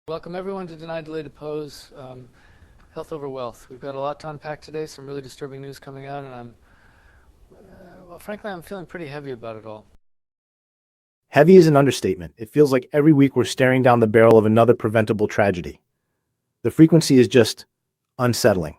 Welcome everyone to Deny, Delay Depose, Health Over Wealth. We've got a lot to unpack today, some really disturbing news coming out, and frankly, I'm feeling pretty heavy about it all. Heavy is an understatement. It feels like every week we're staring down the barrel of another preventable tragedy. The frequency is just unsettling.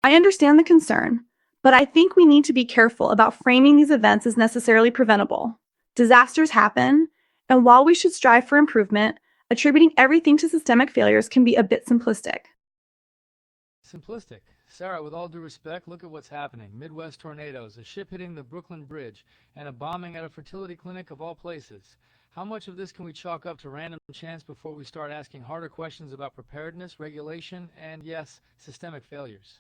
I understand the concern, but I think we need to be careful about framing these events as necessarily preventable. Disasters happen, and while we should strive for improvement, attributing everything to systemic failures can be a bit simplistic. Simplistic. Sarah, with all due respect, look at what's happening. Midwest tornadoes, a ship hitting the Brooklyn Bridge, and a bombing at a fertility clinic of all places. How much of this can we chalk up to random chance before we start asking harder questions about preparedness, regulation, and yes, systemic failures?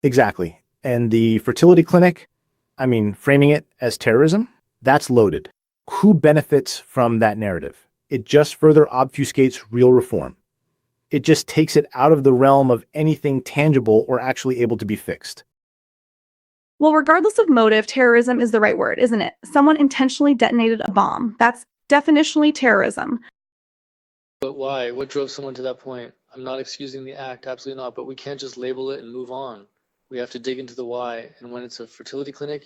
Exactly. And the fertility clinic, framing it as terrorism, that's loaded. Who benefits from that narrative? It just further obfuscates real reform. It just takes it out of the realm of anything tangible or actually able to be fixed. Well, regardless of motive, terrorism is the right word, isn't it? Someone intentionally detonated a bomb. That's definitionally terrorism. But why? What drove someone to that point? I'm not excusing the act, absolutely not, but we can't just label it and move on. We have to dig into the why, and when it's a fertility clinic,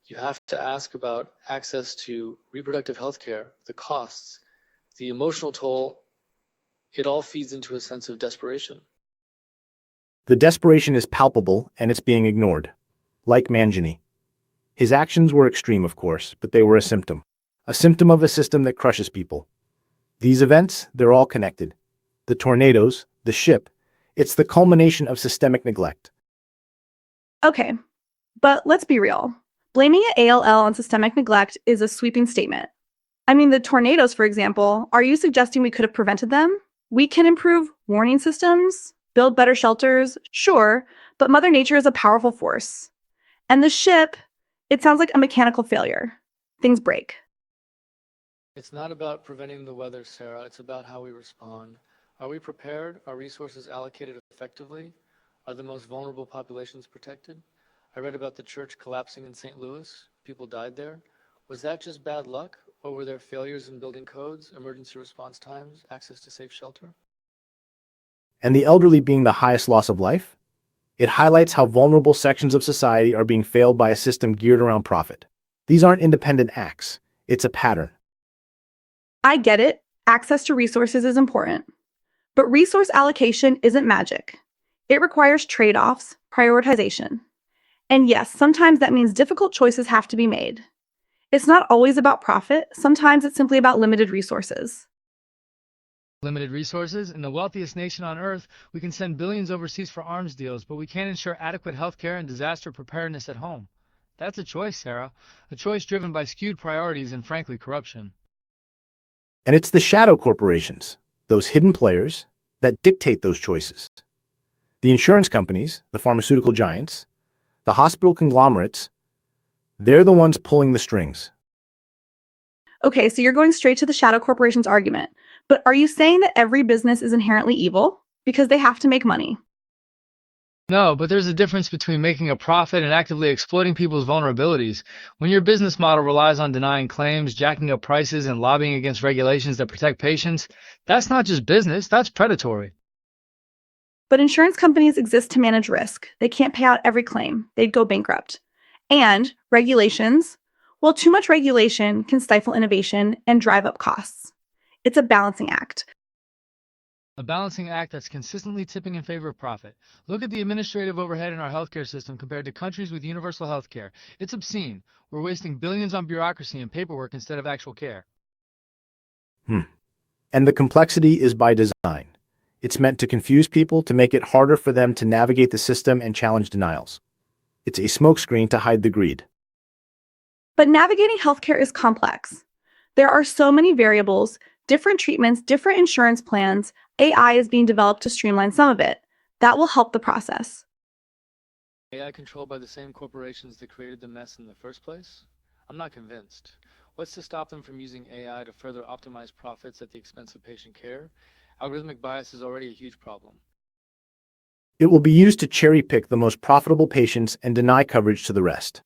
you have to ask about access to reproductive health care, the costs, the emotional toll. It all feeds into a sense of desperation. The desperation is palpable and it's being ignored. Like Mangini. His actions were extreme, of course, but they were a symptom. A symptom of a system that crushes people. These events, they're all connected. The tornadoes, the ship, it's the culmination of systemic neglect. Okay, but let's be real. Blaming ALL on systemic neglect is a sweeping statement. The tornadoes, for example, are you suggesting we could have prevented them? We can improve warning systems, build better shelters, sure, but Mother Nature is a powerful force. And the ship, it sounds like a mechanical failure. Things break. It's not about preventing the weather, Sarah. It's about how we respond. Are we prepared? Are resources allocated effectively? Are the most vulnerable populations protected? I read about the church collapsing in St. Louis. People died there. Was that just bad luck? Or were there failures in building codes, emergency response times, access to safe shelter? And the elderly being the highest loss of life? It highlights how vulnerable sections of society are being failed by a system geared around profit. These aren't independent acts. It's a pattern. I get it. Access to resources is important. But resource allocation isn't magic. It requires trade-offs, prioritization. And yes, sometimes that means difficult choices have to be made. It's not always about profit. Sometimes it's simply about limited resources. Limited resources. In the wealthiest nation on earth, we can send billions overseas for arms deals, but we can't ensure adequate health care and disaster preparedness at home. That's a choice, Sarah. A choice driven by skewed priorities and, frankly, corruption. And it's the shadow corporations, those hidden players, that dictate those choices. The insurance companies, the pharmaceutical giants, the hospital conglomerates, they're the ones pulling the strings. Okay, so you're going straight to the shadow corporation's argument. But are you saying that every business is inherently evil? Because they have to make money. No, but there's a difference between making a profit and actively exploiting people's vulnerabilities. When your business model relies on denying claims, jacking up prices, and lobbying against regulations that protect patients, that's not just business, that's predatory. But insurance companies exist to manage risk. They can't pay out every claim. They'd go bankrupt. And regulations, well, too much regulation can stifle innovation and drive up costs. It's a balancing act. A balancing act that's consistently tipping in favor of profit. Look at the administrative overhead in our healthcare system compared to countries with universal healthcare. It's obscene. We're wasting billions on bureaucracy and paperwork instead of actual care. And the complexity is by design. It's meant to confuse people, to make it harder for them to navigate the system and challenge denials. It's a smokescreen to hide the greed. But navigating healthcare is complex. There are so many variables, different treatments, different insurance plans. AI is being developed to streamline some of it. That will help the process. AI controlled by the same corporations that created the mess in the first place? I'm not convinced. What's to stop them from using AI to further optimize profits at the expense of patient care? Algorithmic bias is already a huge problem. It will be used to cherry-pick the most profitable patients and deny coverage to the rest.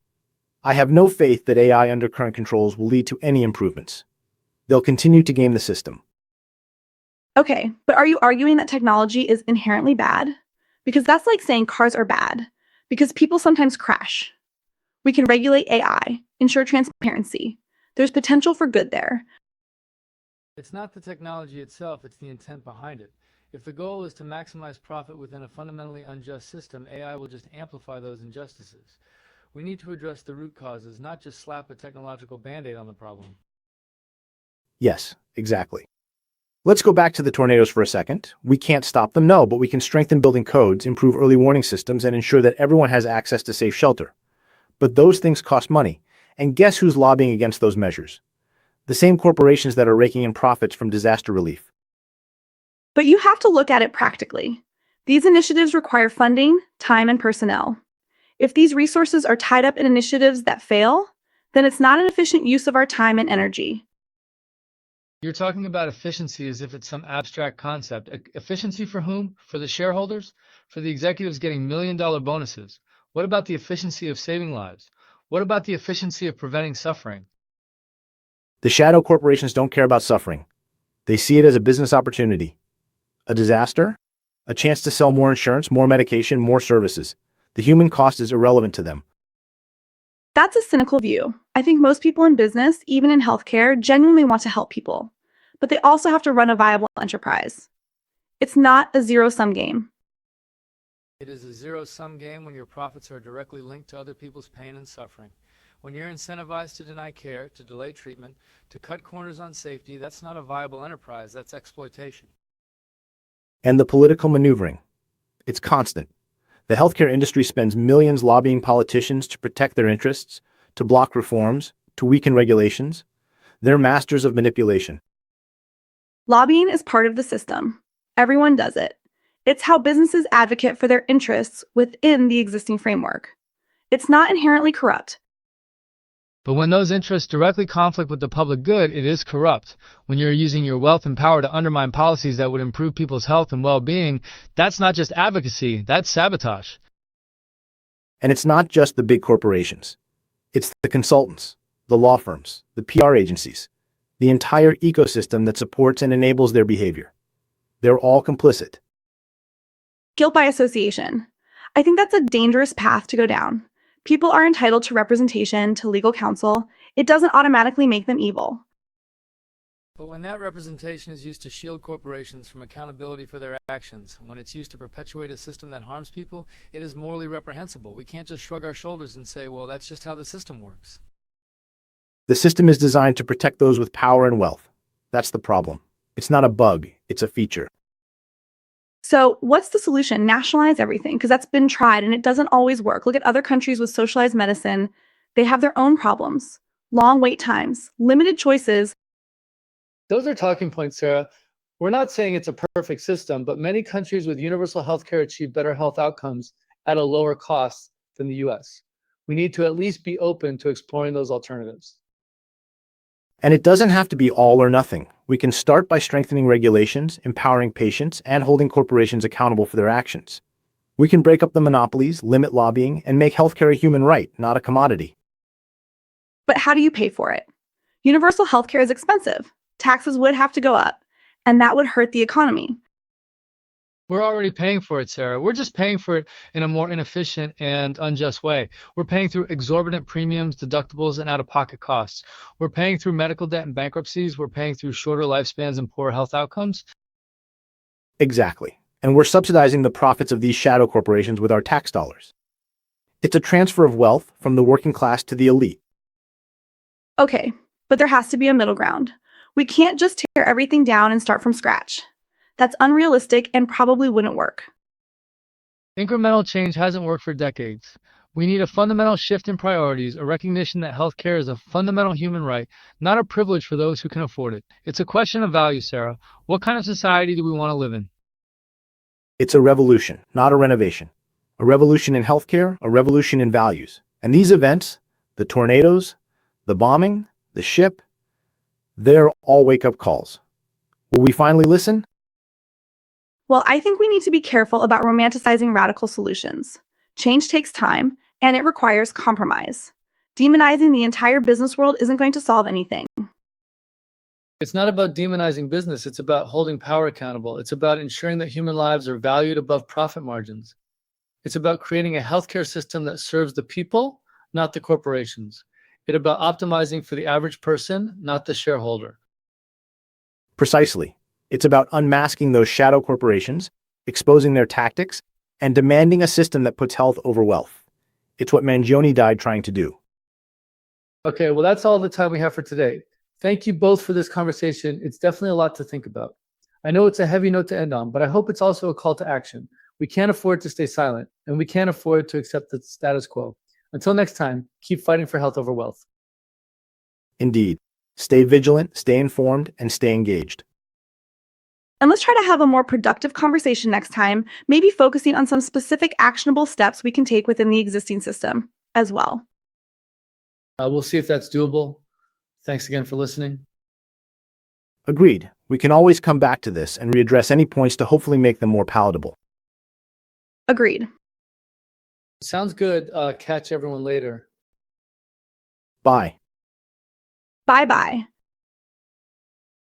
I have no faith that AI under current controls will lead to any improvements. They'll continue to game the system. Okay, but are you arguing that technology is inherently bad? Because that's like saying cars are bad, because people sometimes crash. We can regulate AI, ensure transparency. There's potential for good there. It's not the technology itself, it's the intent behind it. If the goal is to maximize profit within a fundamentally unjust system, AI will just amplify those injustices. We need to address the root causes, not just slap a technological band-aid on the problem. Yes, exactly. Let's go back to the tornadoes for a second. We can't stop them, no, but we can strengthen building codes, improve early warning systems, and ensure that everyone has access to safe shelter. But those things cost money. And guess who's lobbying against those measures? The same corporations that are raking in profits from disaster relief. But you have to look at it practically. These initiatives require funding, time, and personnel. If these resources are tied up in initiatives that fail, then it's not an efficient use of our time and energy. You're talking about efficiency as if it's some abstract concept. Efficiency for whom? For the shareholders? For the executives getting million-dollar bonuses? What about the efficiency of saving lives? What about the efficiency of preventing suffering? The shadow corporations don't care about suffering. They see it as a business opportunity. A disaster? A chance to sell more insurance, more medication, more services. The human cost is irrelevant to them. That's a cynical view. I think most people in business, even in healthcare, genuinely want to help people. But they also have to run a viable enterprise. It's not a zero-sum game. It is a zero-sum game when your profits are directly linked to other people's pain and suffering. When you're incentivized to deny care, to delay treatment, to cut corners on safety, that's not a viable enterprise, that's exploitation. And the political maneuvering. It's constant. The healthcare industry spends millions lobbying politicians to protect their interests, to block reforms, to weaken regulations. They're masters of manipulation. Lobbying is part of the system. Everyone does it. It's how businesses advocate for their interests within the existing framework. It's not inherently corrupt. But when those interests directly conflict with the public good, it is corrupt. When you're using your wealth and power to undermine policies that would improve people's health and well-being, that's not just advocacy, that's sabotage. And it's not just the big corporations. It's the consultants, the law firms, the PR agencies, the entire ecosystem that supports and enables their behavior. They're all complicit. Guilt by association. I think that's a dangerous path to go down. People are entitled to representation, to legal counsel. It doesn't automatically make them evil. But when that representation is used to shield corporations from accountability for their actions, when it's used to perpetuate a system that harms people, it is morally reprehensible. We can't just shrug our shoulders and say, well, that's just how the system works. The system is designed to protect those with power and wealth. That's the problem. It's not a bug, it's a feature. So what's the solution? Nationalize everything, because that's been tried and it doesn't always work. Look at other countries with socialized medicine. They have their own problems. Long wait times, limited choices. Those are talking points, Sarah. We're not saying it's a perfect system, but many countries with universal health care achieve better health outcomes at a lower cost than the US. We need to at least be open to exploring those alternatives. And it doesn't have to be all or nothing. We can start by strengthening regulations, empowering patients, and holding corporations accountable for their actions. We can break up the monopolies, limit lobbying, and make healthcare a human right, not a commodity. But how do you pay for it? Universal healthcare is expensive. Taxes would have to go up, and that would hurt the economy. We're already paying for it, Sarah. We're just paying for it in a more inefficient and unjust way. We're paying through exorbitant premiums, deductibles, and out-of-pocket costs. We're paying through medical debt and bankruptcies. We're paying through shorter lifespans and poor health outcomes. Exactly. And we're subsidizing the profits of these shadow corporations with our tax dollars. It's a transfer of wealth from the working class to the elite. Okay, but there has to be a middle ground. We can't just tear everything down and start from scratch. That's unrealistic and probably wouldn't work. Incremental change hasn't worked for decades. We need a fundamental shift in priorities, a recognition that healthcare is a fundamental human right, not a privilege for those who can afford it. It's a question of value, Sarah. What kind of society do we want to live in? It's a revolution, not a renovation. A revolution in healthcare, a revolution in values. And these events, the tornadoes, the bombing, the ship, they're all wake-up calls. Will we finally listen? Well, I think we need to be careful about romanticizing radical solutions. Change takes time, and it requires compromise. Demonizing the entire business world isn't going to solve anything. It's not about demonizing business. It's about holding power accountable. It's about ensuring that human lives are valued above profit margins. It's about creating a healthcare system that serves the people, not the corporations. It's about optimizing for the average person, not the shareholder. Precisely. It's about unmasking those shadow corporations, exposing their tactics, and demanding a system that puts health over wealth. It's what Mangione died trying to do. Okay, well, that's all the time we have for today. Thank you both for this conversation. It's definitely a lot to think about. I know it's a heavy note to end on, but I hope it's also a call to action. We can't afford to stay silent, and we can't afford to accept the status quo. Until next time, keep fighting for health over wealth. Indeed. Stay vigilant, stay informed, and stay engaged. And let's try to have a more productive conversation next time, maybe focusing on some specific actionable steps we can take within the existing system as well. We'll see if that's doable. Thanks again for listening. Agreed. We can always come back to this and readdress any points to hopefully make them more palatable. Agreed. Sounds good. Catch everyone later. Bye. Bye-bye.